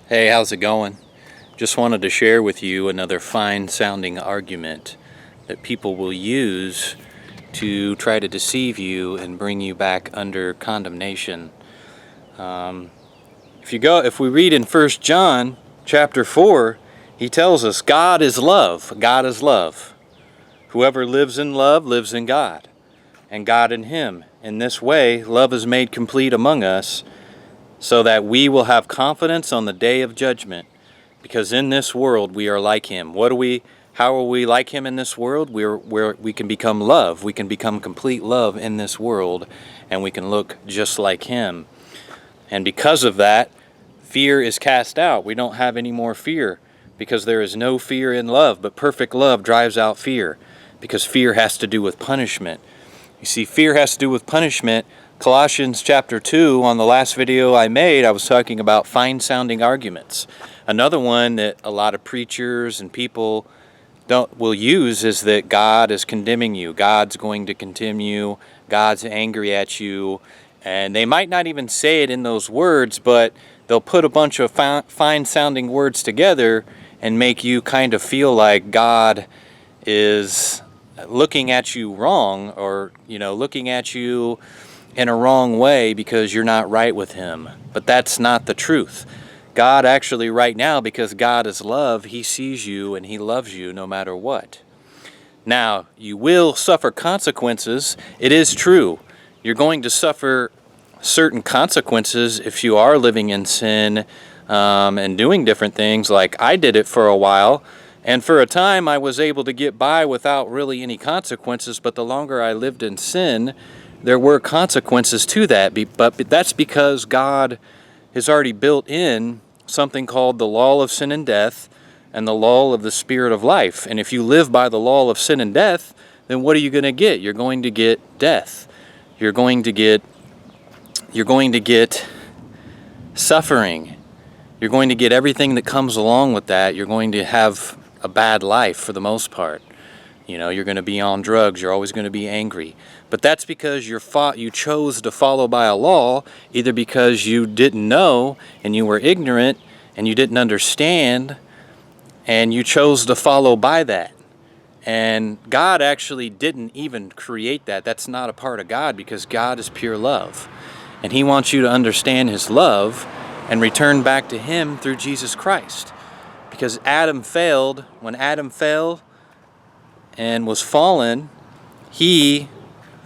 Hey, how's it going? Just wanted to share with you another fine-sounding argument that people will use to try to deceive you and bring you back under condemnation. If we read in 1 John chapter 4, he tells us God is love. God is love. Whoever lives in love lives in God, and God in him. In this way, love is made complete among us, so that we will have confidence on the day of judgment. Because in this world we are like him. How are we like him in this world? We can become love. We can become complete love in this world, and we can look just like him. And because of that, fear is cast out. We don't have any more fear, because there is no fear in love, but perfect love drives out fear, because fear has to do with punishment. You see, fear has to do with punishment. Colossians chapter 2, on the last video I made, I was talking about fine-sounding arguments. Another one that a lot of preachers and people will use is that God is condemning you. God's going to condemn you. God's angry at you. And they might not even say it in those words, but they'll put a bunch of fine-sounding words together and make you kind of feel like God is looking at you wrong, or looking at you in a wrong way because you're not right with him. But that's not the truth. God actually, right now, because God is love, he sees you and he loves you no matter what. Now, you will suffer consequences. It is true. You're going to suffer certain consequences if you are living in sin and doing different things. Like I did it for a while, and for a time I was able to get by without really any consequences, but the longer I lived in sin, there were consequences to that, but that's because God has already built in something called the law of sin and death and the law of the spirit of life. And if you live by the law of sin and death, then what are you going to get? You're going to get death. You're going to get suffering. You're going to get everything that comes along with that. You're going to have a bad life for the most part. You're going to be on drugs. You're always going to be angry. But that's because you chose to follow by a law, either because you didn't know and you were ignorant and you didn't understand, and you chose to follow by that. And God actually didn't even create that. That's not a part of God, because God is pure love. And he wants you to understand his love and return back to him through Jesus Christ. Because Adam failed. When Adam fell and was fallen, he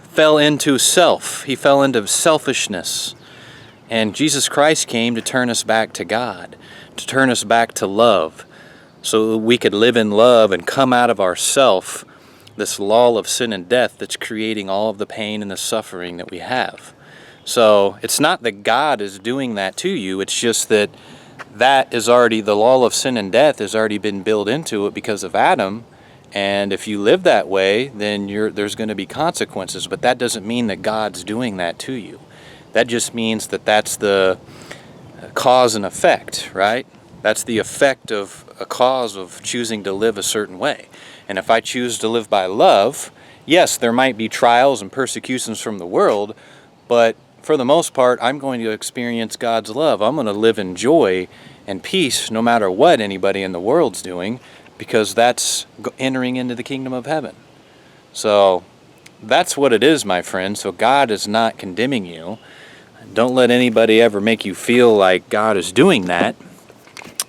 fell into self. He fell into selfishness. And Jesus Christ came to turn us back to God, to turn us back to love, so that we could live in love and come out of ourself, this law of sin and death that's creating all of the pain and the suffering that we have. So it's not that God is doing that to you, it's just that is already, the law of sin and death has already been built into it because of Adam. And if you live that way, then there's going to be consequences. But that doesn't mean that God's doing that to you. That just means that that's the cause and effect, right? That's the effect of a cause of choosing to live a certain way. And if I choose to live by love, yes, there might be trials and persecutions from the world, but for the most part, I'm going to experience God's love. I'm going to live in joy and peace no matter what anybody in the world's doing, because that's entering into the kingdom of heaven. So that's what it is, my friend. So God is not condemning you. Don't let anybody ever make you feel like God is doing that,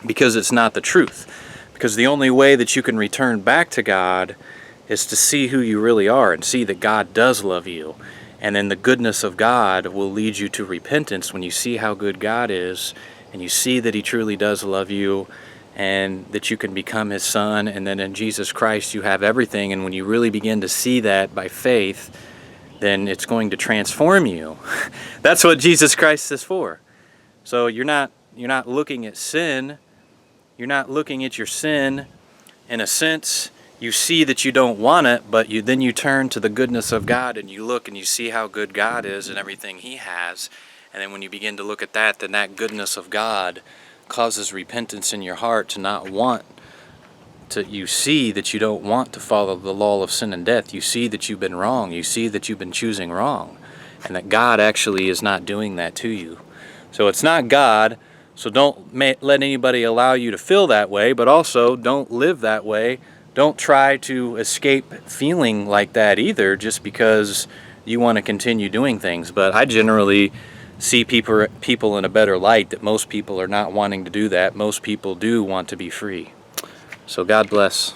because it's not the truth. Because the only way that you can return back to God is to see who you really are and see that God does love you. And then the goodness of God will lead you to repentance when you see how good God is and you see that he truly does love you, and that you can become his son, and then in Jesus Christ you have everything. And when you really begin to see that by faith, then it's going to transform you. That's what Jesus Christ is for. So you're not looking at sin. You're not looking at your sin. In a sense, you see that you don't want it, but then you turn to the goodness of God and you look and you see how good God is and everything he has. And then when you begin to look at that, then that goodness of God causes repentance in your heart to not want to. You see that you don't want to follow the law of sin and death. You see that you've been wrong. You see that you've been choosing wrong, and that God actually is not doing that to you. So it's not God, So don't let anybody allow you to feel that way, but also don't live that way. Don't try to escape feeling like that either just because you want to continue doing things. But I generally see people in a better light, that most people are not wanting to do that. Most people do want to be free. So God bless.